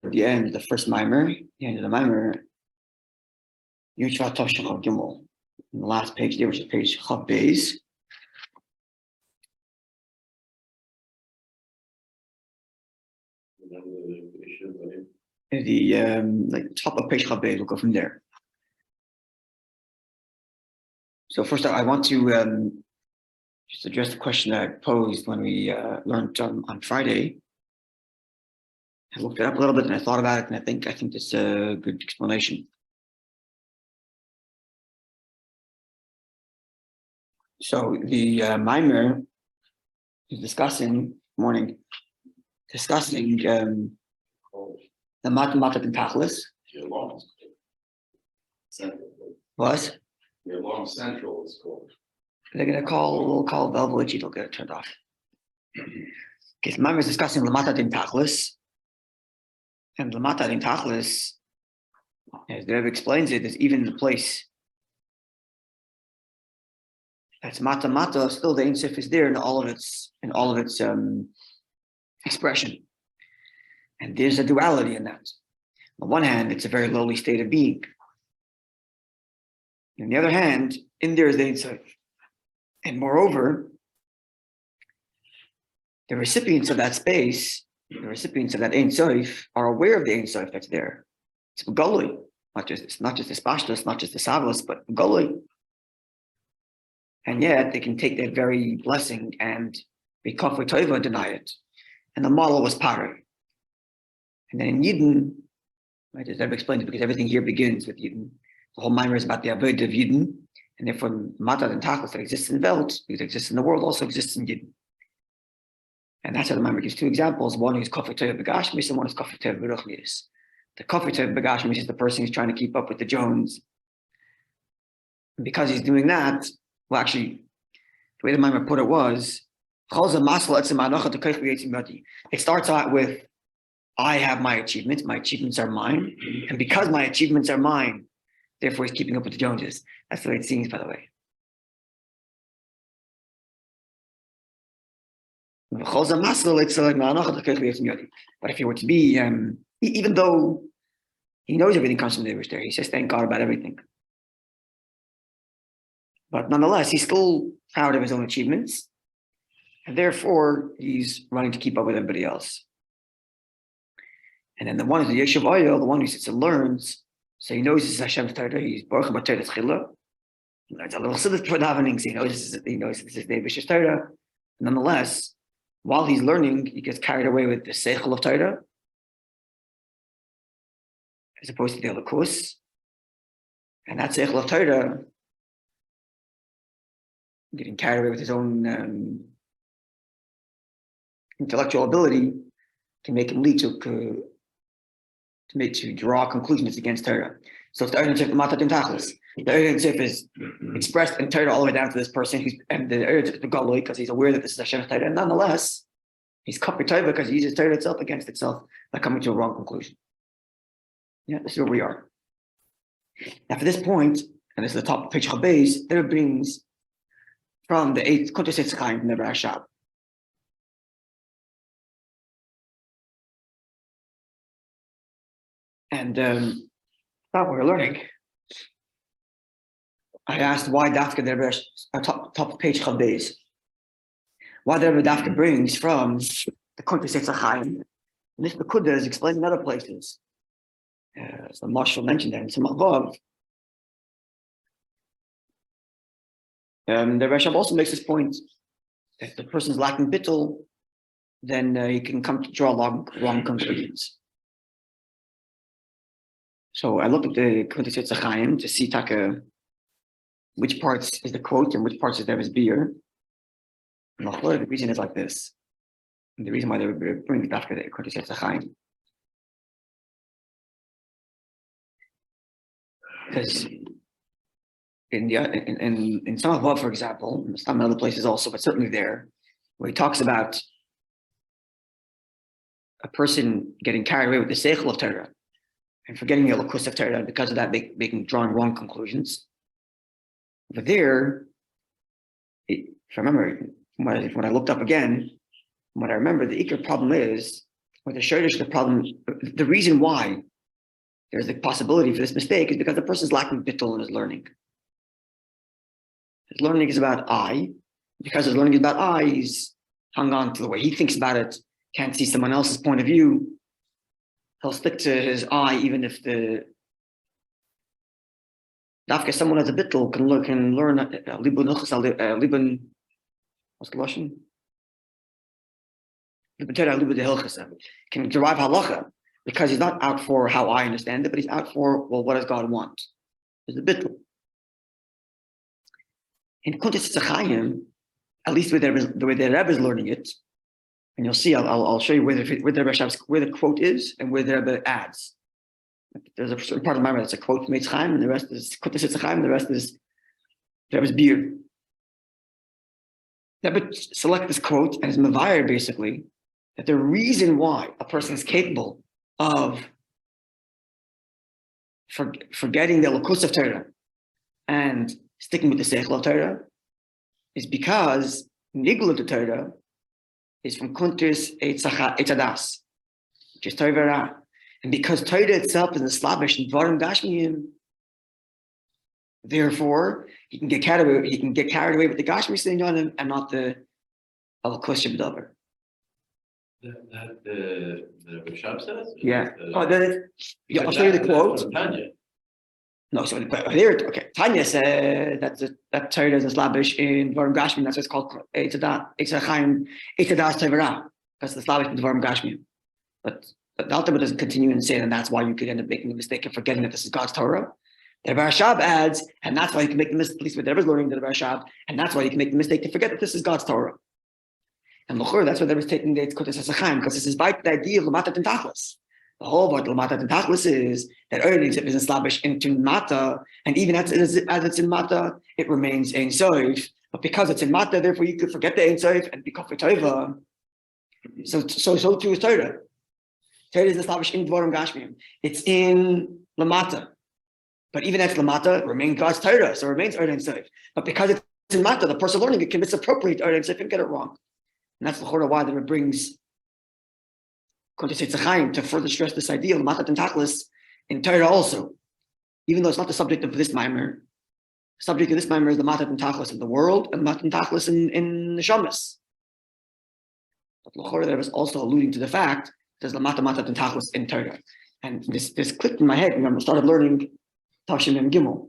at the end, the first maamer, the end of the maamer, ותשמ Gimel, the last page there, which is page Chav Beis. The top of page Chav Beis, we'll go from there. So first, I want to just address the question that I posed when we learned on Friday. I looked it up a little bit and I thought about it, and I think it's a good explanation. So the maamer is discussing the mathematical tachlis. What? The alarm central is called. We'll call Velvet, it'll get it turned off. Okay, so maamer is discussing lamata din tachlis. And lamata din tachlis, as the Rabbi explains it, is even the place that's mata, still the Ein Sof is there in all of its expression. And there's a duality in that. On one hand, it's a very lowly state of being. On the other hand, in there is the Ein Sof. And moreover, the recipients of that space, the recipients of that Ein Sof, are aware of the Ein Sof that's there. It's Begoli, it's not just the Spashtos, not just the Savos, but Begoli. And yet they can take that very blessing and be kafir tova and deny it. And the model was Pari. And then in Yidden, right, as I've explained, because everything here begins with Yidden. The whole maamer is about the avodah of Yidden, and therefore Mata and Tachlis that exists in the Welt, because it exists in the world, also exists in Yidden. And that's how the maamer gives two examples. One is kafir tova b'gashmis, and one is kafir tova b'ruchnius. The kafir tova b'gashmis is the person who's trying to keep up with the Jones. And because he's doing that, well, actually, the way the maamer put it was, it starts out with, I have my achievements are mine, and because my achievements are mine, therefore he's keeping up with the Joneses. That's the way it seems, by the way. But if he were to be, even though he knows everything comes from the Eibushter, he says thank God about everything. But nonetheless, he's still proud of his own achievements, and therefore he's running to keep up with everybody else. And then the one is the Yeshiv Oyel, the one who sits and learns, so he knows this is Hashem's Torah. He's Baruch B'Torah Tchila. He learns a little siddur for davening, so he knows this is the Eibushter's Torah. Nonetheless, while he's learning, he gets carried away with the Seichel of Torah, as opposed to the Elokus. And that Seichel of Torah, getting carried away with his own intellectual ability, can make him lead to draw conclusions against Torah. So if the Ein Sof is expressed in Torah all the way down to this person, and the Ein Sof is Begoloi because he's aware that this is Hashem's Torah, and nonetheless, he's kafir tova because he uses Torah itself against itself by coming to a wrong conclusion. Yeah, this is where we are. Now, for this point, and this is the top of page Chav Beis, there brings from the 8th cont from the Rashab. And that's what we're learning. I asked why Dafka the top of page Chav Beis. Why the Dafka brings from the cont. And this Bekuda is explained in other places. So Marshall mentioned that in some above. The Rashab also makes this point that if the person is lacking bittul, then he can come to draw wrong conclusions. So I looked at the cont to see which parts is the quote and which parts is there his beer. And the reason is like this. And the reason why they bring the dafka the cont. Because in some above, for example, some other places also, but certainly there, where he talks about a person getting carried away with the seichel of Torah and forgetting the elokus of Torah, and because of that, making drawing wrong conclusions. But there, if I remember, when I looked up again, what I remember, the ikar problem is or the shortage of the problem, the reason why there's a possibility for this mistake is because the person is lacking bittul in his learning. His learning is about I. Because his learning is about I, he's hung on to the way he thinks about it, can't see someone else's point of view. He'll stick to his I, even if someone has a bittul can learn libun, what's the Lashon? Can derive halacha, because he's not out for how I understand it, but he's out for, well, what does God want? There's a bittul. In cont, at least the way the Rabbi is learning it, and you'll see, I'll show you where the quote is and where the Rabbi adds. There's a certain part of the Maamre that's a quote from ותשמ, and the rest is and the rest is the Rabbi's beard. The Rabbi select this quote and is mavayir basically that the reason why a person is capable of forgetting the lakus of Torah and sticking with the seichel of Torah is because nigla to Torah is from kuntis etzadas, which is Torah. And because Torah itself is a slavish and dvarim gashmiyim, therefore he can get carried away. He can get carried away with the gashmi sitting on him and not the alakus shebdavar. That the Bishop says. Yeah. I'll show you the quote. No, so here, okay. Tanya said that Torah is a slavish in dvarim gashmiyim. That's what it's called. Etzadas Torah. That's the slavish in dvarim gashmiyim. But the Alter doesn't continue and say, and that's why you could end up making the mistake of forgetting that this is God's Torah. The Rabbi Shab adds, and that's why you can make the mistake, at least with Rebbe's learning the Rabbi Shab, and that's why you can make the mistake to forget that this is God's Torah. And L'chor, that's why Rebbe's taking the Kodesh HaSachaim, because this is by the idea of Lamata Tentachlis. The whole part of Lamata Tentachlis is that earnings is in slavish into Mata, and even as it's in Mata, it remains Ein Sof. But because it's in Mata, therefore you could forget the Ein Sof and be Kafir Tova. So too is Torah. Torah is established in Dvarim Gashmiyim. It's in Lamata. But even as Lamata, it remains God's Torah, so it remains Erd Ein Sof. But because it's in Mata, the person learning it can misappropriate Erd Ein Sof and get it wrong. And that's the Chora why that it brings to further stress this idea of Lamata Tentachlis in Torah also. Even though it's not the subject of this Maamer. The subject of this Maamer is the Lamata Tentachlis in the world and Lamata Tentachlis in the Shamas. But the Chora there is also alluding to the fact there's the mata tentachlis in Torah. And this clicked in my head when I started learning Tashim Mem Gimel.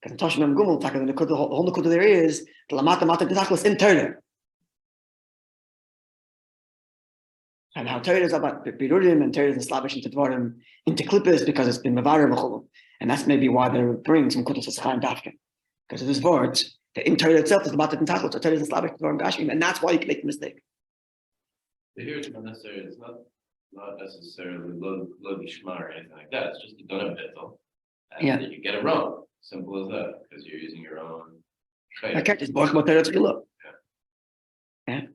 Because in Tashim Mem Gimel, the whole nekuda there is the mata tentachlis in Torah. And how Torah is about Birurim and Torah is slavish into Dvarim, into Klippos, because it's been Mavarim v'cholu. And that's maybe why they bring some Kuntas HaSachayim Dafkin. Because of this word, the in Torah itself is the mata tentachlis, so Torah is slavish into Dvarim Gashim, and that's why you can make the mistake. Here it's not necessarily, it's not necessarily low lishma or anything like that. It's just a donut bittul. And you get it wrong. Simple as that, because you're using your own. I can't just bork about Torah. Yeah.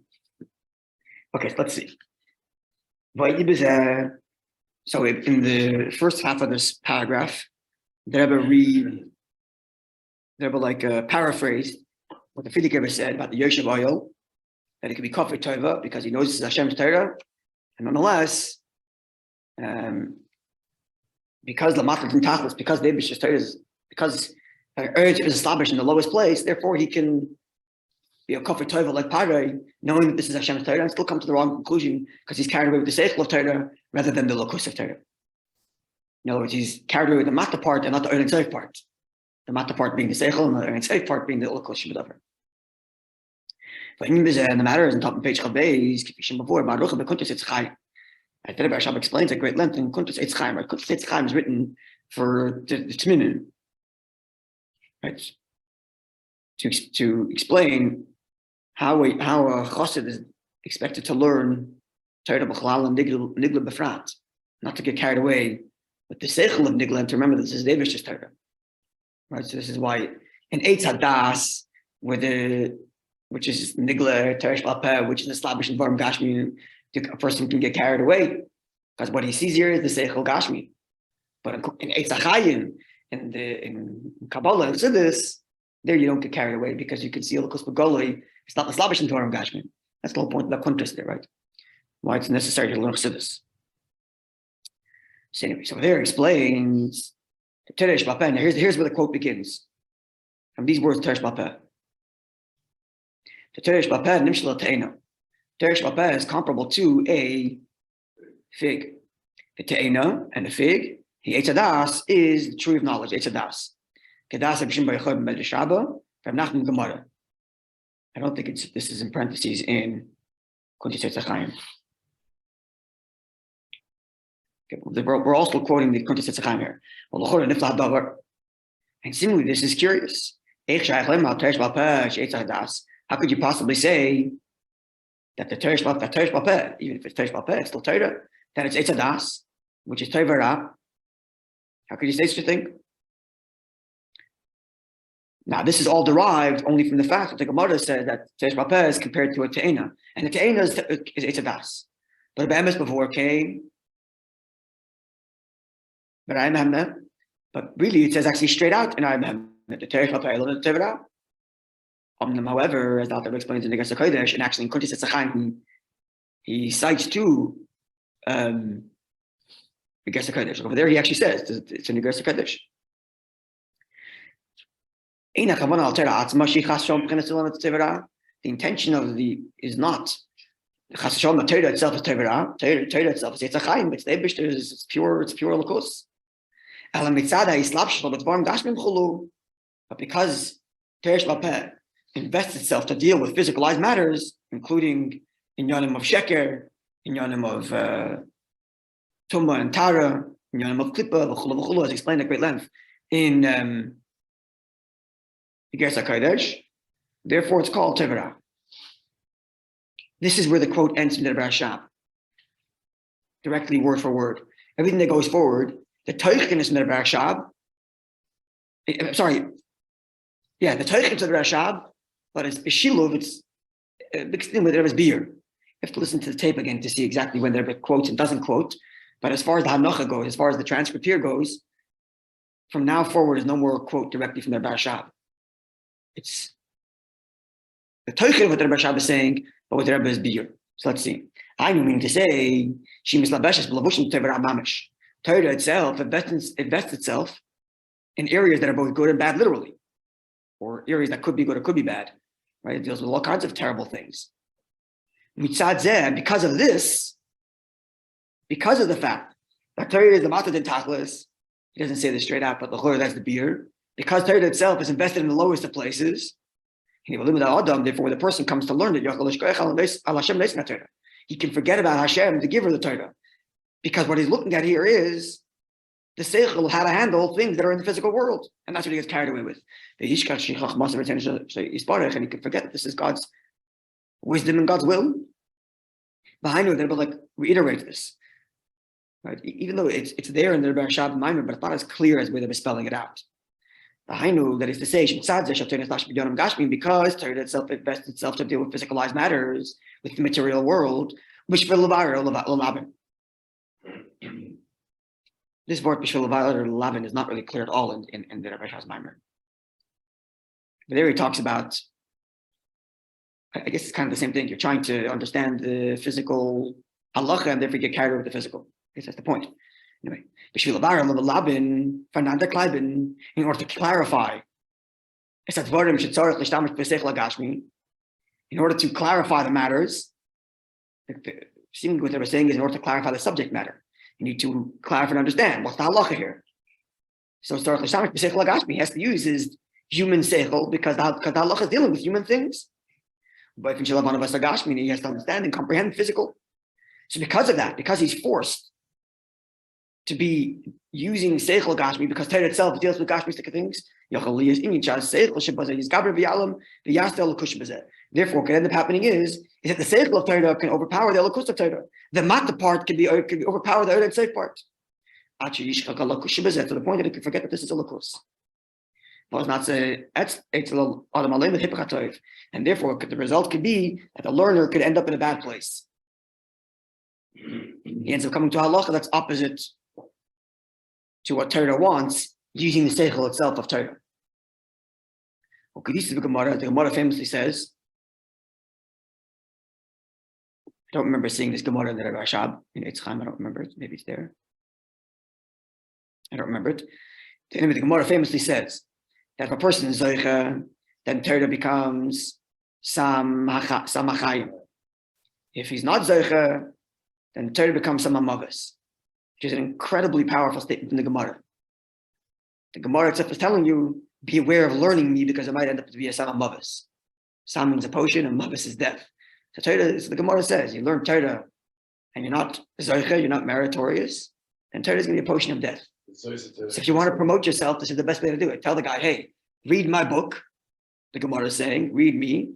Okay, so let's see. So in the first half of this paragraph, the Rebbe paraphrased what the Frierdiker Rebbe said about the Yoshev oil. That it could be kafir tova because he knows this is Hashem's Torah, and nonetheless, because Lamata Tentachlis, because the Eibishter's Torah is, because urge is established in the lowest place, therefore he can be a kafir tova like Paray, knowing that this is Hashem's Torah, and still come to the wrong conclusion because he's carried away with the seichel of Torah rather than the lakus of Torah. In other words, he's carried away with the mata part and not the Erd Ein Sof part. The mata part being the seichel and the Erd Ein Sof part being the lakus shebdavar. But in the matter is on top of page Chabez, before about Rucha Kuntas Eitzchayim. I think Shab explains at great length in Kuntas Eitzchayim. Right, Kuntas Eitzchayim is written for the Tmimim, right? To explain how a Chassid is expected to learn Torah B'chalal and Nigla B'frat, not to get carried away with the seichel of Nigla, and to remember this is David's Torah, right? So this is why in Eitz Hadas, which is Nigla, Teresh Balpeh, which is established in Dvarim Gashmi, a person can get carried away because what he sees here is the Seichel Gashmi. But in Eitz HaChayim, in Kabbalah and Siddur, there you don't get carried away because you can see Elokus B'Goloi, it's not established in Dvarim Gashmi. That's the whole point of the contrast there, right? why it's necessary to learn Chassidus. So anyway, so there explains the Teresh Bapeh. Now here's where the quote begins. From these words, Teresh Bapeh. The Teresh Bapeh Nimshla Te'ena. Teresh Bapeh is comparable to a fig. The Te'ena and the fig, the Eitzadas is the tree of knowledge, Eitzadas. Kedas Abishim B'Yechod B'Medreshaba, from Nachman Gemara. I don't think this is in parentheses in Kunti Chaim. We're also quoting the Kunti Chaim here. And seemingly this is curious. How could you possibly say that the Teresh Bapeh, even if it's Teresh Bapeh, it's still Torah, that it's Eitzadas, which is Torah? How could you say such a thing? Now, this is all derived only from the fact that the Gemara says that Teresh Bapeh is compared to a Te'ena, and the Te'ena is Eitzadas. But the Be'emes before came, but really it says actually straight out in Ayim the Teresh Bapeh is Torah. However, as the Alter explains in the Gersa Kodesh, and actually in Kunti Chaim, he cites two the Gersa Kodesh. Over there, he actually says it's in the Gersa Kodesh. The intention of is not the Torah itself is Torah. Torah itself is Chaim. It's pure Lakus. But because Teresh Bapeh invests itself to deal with physicalized matters, including inyanim of sheker, inyanim of tumah and tara, inyanim of klippa, v'chulu, as explained at great length in the Gersa Kodesh. Therefore, it's called Tevera. This is where the quote ends from the Rashab, directly word for word. Everything that goes forward, the Teichen is in the Rashab. The Teichen to the Rashab, but it's B'Shiluv, it's mixed in with Rebbe's beer. You have to listen to the tape again to see exactly when the Rebbe quotes and doesn't quote. But as far as the Hanocha goes, as far as the transcript here goes, from now forward is no more quote directly from the Rashab. It's the Teichen of what the Rashab is saying, but with the Rebbe's beer. So let's see. I mean to say, Shemis Labeshes B'Lavushim Tevera Mamish. Torah itself invests itself in areas that are both good and bad, literally, or areas that could be good or could be bad, right? It deals with all kinds of terrible things. Mitzad Zeh, because of this, because of the fact that Torah is the Matad in Tachlis, he doesn't say this straight out, but the that's the beer, because Torah itself is invested in the lowest of places, therefore when the person comes to learn it, he can forget about Hashem, the giver of the Torah. Because what he's looking at here is the seichel, how to handle things that are in the physical world. And that's what he gets carried away with. And he can forget that this is God's wisdom and God's will. Behind it, they'll reiterate this. Right? Even though it's there in the Rashab and Maimer, but it's not as clear as the way they're spelling it out. Behind that is to say, because Torah itself invests itself to deal with physicalized matters, with the material world, which for Levi. This word Bishul or Lavin is not really clear at all in the Rabbi Shah's Maimer. But there he talks about, I guess it's kind of the same thing. You're trying to understand the physical halacha and therefore get carried over the physical. I guess that's the point. Anyway, Bishul Lavin, Fernanda Kleibin, in order to clarify, in order to clarify the matters, seemingly what they were saying is in order to clarify the subject matter. You need to clarify and understand what's the halacha here. So he has to use his human seichel because the halacha is dealing with human things. But he has to understand and comprehend physical. So because of that, because he's forced to be using seichel gashmi, because Torah itself deals with gashmistic things, therefore, what can end up happening is that the seichel of Torah can overpower the elokus of Torah. The mata part can overpower the elokus part. To the point that it can forget that this is elokus. And therefore, the result could be that the learner could end up in a bad place. He ends up coming to halacha that's opposite to what Torah wants, using the seichel itself of Torah. Okay, this is the Gemara. The Gemara famously says, don't remember seeing this Gemara in the Rashab in Eitzchaim. I don't remember it. Maybe it's there. I don't remember it. The Gemara famously says that if a person is Zoicha, then Torah becomes Sam HaChayim. If he's not Zoicha, then Torah becomes Sam HaMavis, which is an incredibly powerful statement in the Gemara. The Gemara itself is telling you, be aware of learning me because it might end up to be a Sam HaMavis. Sam means a potion and Mavis is death. So Torah, so the Gemara says, you learn Torah and you're not Zoicha, you're not meritorious, then Torah is going to be a potion of death. So if you want to promote yourself, this is the best way to do it. Tell the guy, hey, read my book. The Gemara is saying, read me.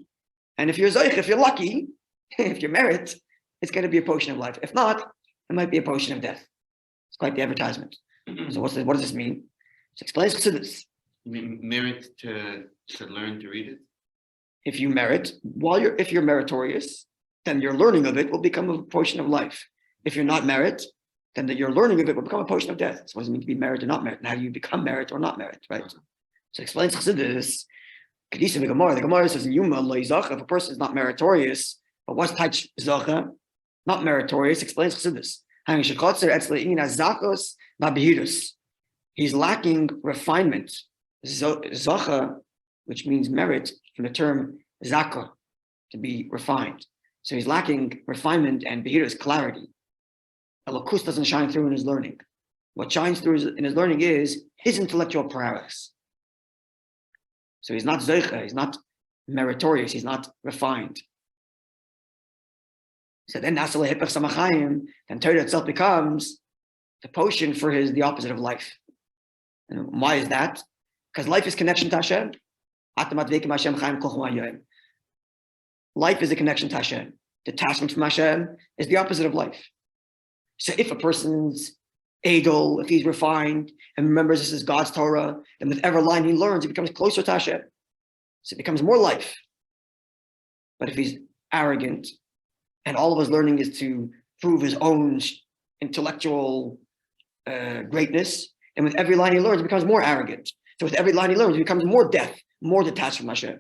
And if you're Zoich, if you're lucky, if you merit, it's going to be a potion of life. If not, it might be a potion of death. It's quite the advertisement. So what does this mean? So explains Chassidus. You mean merit to learn to read it? If you merit, if you're meritorious, then your learning of it will become a portion of life. If you're not merit, then your learning of it will become a portion of death. So what does it mean to be merit or not merit? And how do you become merit or not merit, right? So explains Chassidus. The Gemara says in Yuma, if a person is not meritorious, but what's Taich Zacha? Not meritorious, explains Chassidus. He's lacking refinement. Zacha, which means merit, from the term Zaka, to be refined. So he's lacking refinement and Behirus, clarity. Elokus doesn't shine through in his learning. What shines through in his learning is his intellectual paralysis. So he's not Zoicha, he's not meritorious, he's not refined. So then Nasale Hipach Samachayim, then Torah itself becomes the potion for the opposite of life. And why is that? Because life is connection to Hashem. Life is a connection to Hashem. Detachment from Hashem is the opposite of life. So if a person's edel, if he's refined and remembers this is God's Torah, then with every line he learns, he becomes closer to Hashem. So it becomes more life. But if he's arrogant and all of his learning is to prove his own intellectual greatness, and with every line he learns, he becomes more arrogant. So with every line he learns, he becomes more deaf, more detached from Hashem.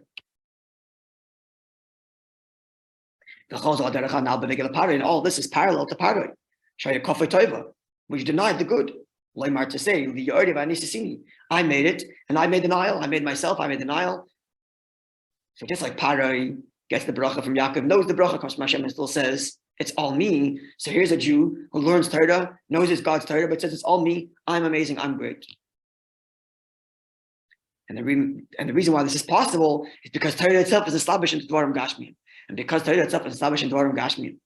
And all this is parallel to Paroi, which denied the good. To say, I made it, and I made the Nile, I made myself, I made the Nile. So just like Paroi gets the bracha from Yaakov, knows the bracha comes from Hashem and still says, it's all me. So here's a Jew who learns Torah, knows it's God's Torah, but says it's all me, I'm amazing, I'm great. And the reason why this is possible is because Torah itself is established in Dvarim Gashmiyim. And because Torah itself is established in Dvarim Gashmiyim,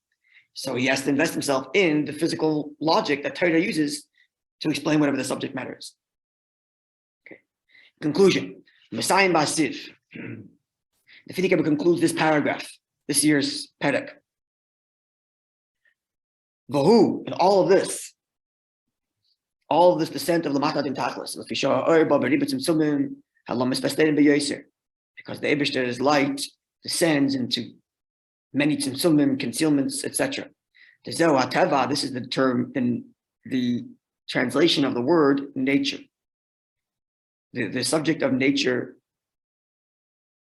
so he has to invest himself in the physical logic that Torah uses to explain whatever the subject matter is. Okay. Conclusion. Messiah Basiv. The Fidik concludes this paragraph, this year's Perek. Vahu, and all of this descent of Lamata Din Tachlis, because the Eibishter's light descends into many tzimtzumim, concealments, etc. This is the term in the translation of the word nature. The subject of nature,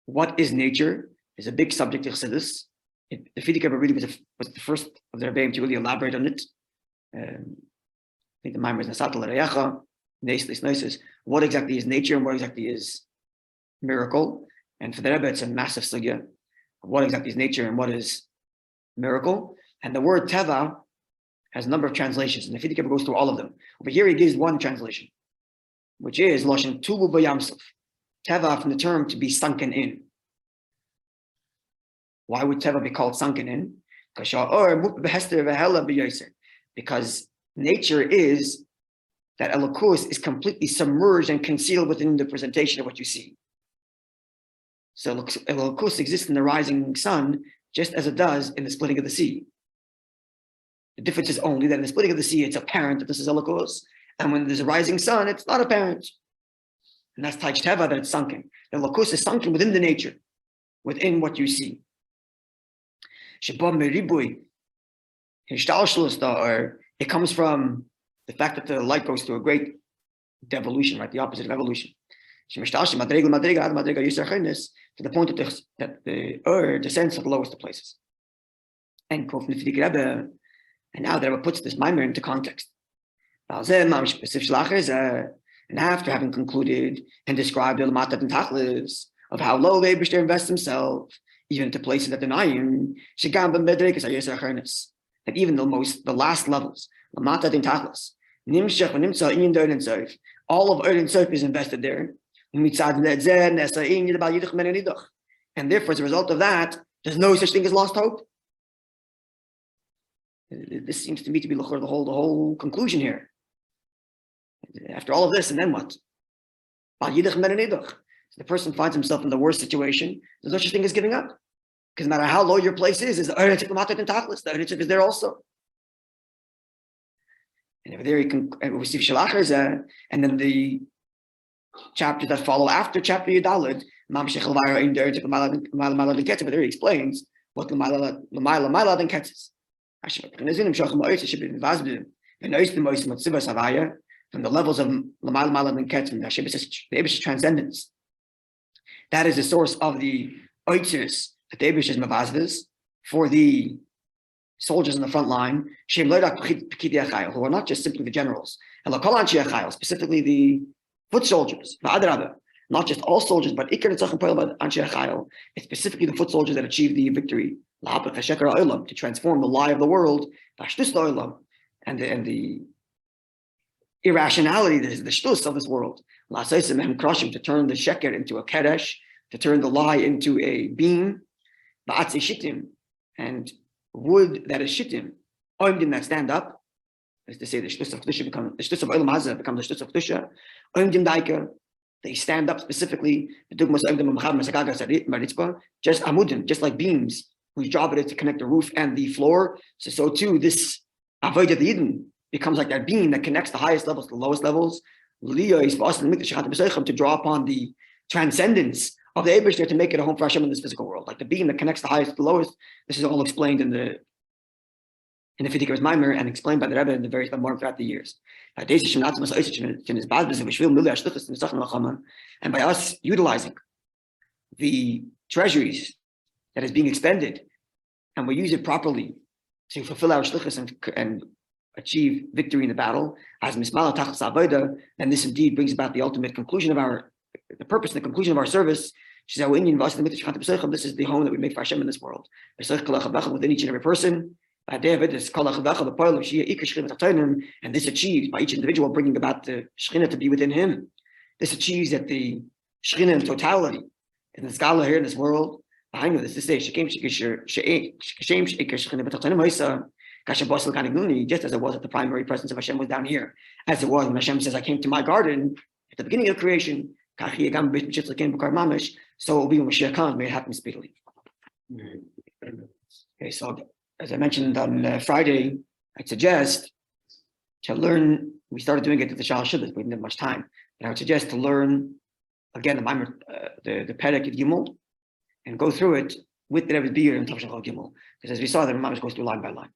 what is nature, is a big subject of Chassidus. The Fidik really was the first of the Rabbi to really elaborate on it. I think the Maamre is Nasat l'Reyecha, Neis, what exactly is nature and what exactly is miracle. And for the Rebbe, it's a massive sugya of what exactly is nature and what is miracle. And the word teva has a number of translations, and the Fidik goes through all of them. But here he gives one translation, which is Loshen Tubu B'Yamsuf. Teva from the term to be sunken in. Why would Teva be called sunken in? Because nature is that Elokus is completely submerged and concealed within the presentation of what you see. So Elokus exists in the rising sun just as it does in the splitting of the sea. The difference is only that in the splitting of the sea, it's apparent that this is Elokus, and when there's a rising sun, it's not apparent. And that's Taich Teva, that it's sunken. The Elokus is sunken within the nature, within what you see. It comes from the fact that the light goes through a great devolution, right? The opposite of evolution. To the point that the descends to the lowest of places. End quote from the Frierdiker Rebbe. And now the Rebbe puts this Maimer into context. And after having concluded and described the Lamatat and Tachlis of how low the Eibishter invests himself, even to places that deny him, that even the last levels, Lamatat and Tachlis, all of Erdin Sof is invested there. And therefore, as a result of that, there's no such thing as lost hope. This seems to me to be the whole conclusion here. After all of this, and then what? The person finds himself in the worst situation. There's no such thing as giving up. Because no matter how low your place is the Eretz is there also. And over there, we see and then the chapters that follow after chapter Yudalid, but there he explains what L'mayla and Ketzes. From the levels of L'mayla and Ketzes, the Eibush's transcendence. That is the source of the oitzers that the Eibush is mavazdas for the soldiers in the front line, who are not just simply the generals, specifically the foot soldiers, not just all soldiers, but it's specifically the foot soldiers that achieve the victory, to transform the lie of the world, and the irrationality, the shtus of this world, to turn the sheker into a keresh, to turn the lie into a beam, and wood that is shittim, oimdim that stand up, as to say the shtus of kedusha becomes the shtus of olam hazeh becomes the shtus of kedusha, oimdim daika, they stand up specifically, just amudim, just like beams, whose job it is to connect the roof and the floor. So too, this avodah of the Eden becomes like that beam that connects the highest levels to the lowest levels. To draw upon the transcendence of the Eibishter to make it a home for Hashem in this physical world, like the beam that connects the highest to the lowest. This is all explained in the Frierdiker's Maamer and explained by the Rebbe in the various Maamorim throughout the years. And by us utilizing the treasuries that is being expended, and we use it properly to fulfill our shlichus and achieve victory in the battle, as mismala tachas avoda, then this indeed brings about the ultimate conclusion of the purpose and the conclusion of our service. This is the home that we make for Hashem in this world. Within each and every person. And this achieves by each individual bringing about the Shekhinah to be within him. This achieves that the Shekhinah in totality in the Skala here in this world. Behind this, just as it was at the primary presence of Hashem was down here, as it was when Hashem says, I came to my garden at the beginning of creation, so it will be when Mashiach comes, may it happen speedily. Okay, so as I mentioned on Friday, I'd suggest to learn, we started doing it at the Shal Shidduch, we didn't have much time, but I would suggest to learn, again, the Perek of Gimel, and go through it with the Rebbe's Beer and Tavshan Chol Gimel, because as we saw, the Mamish goes through line by line.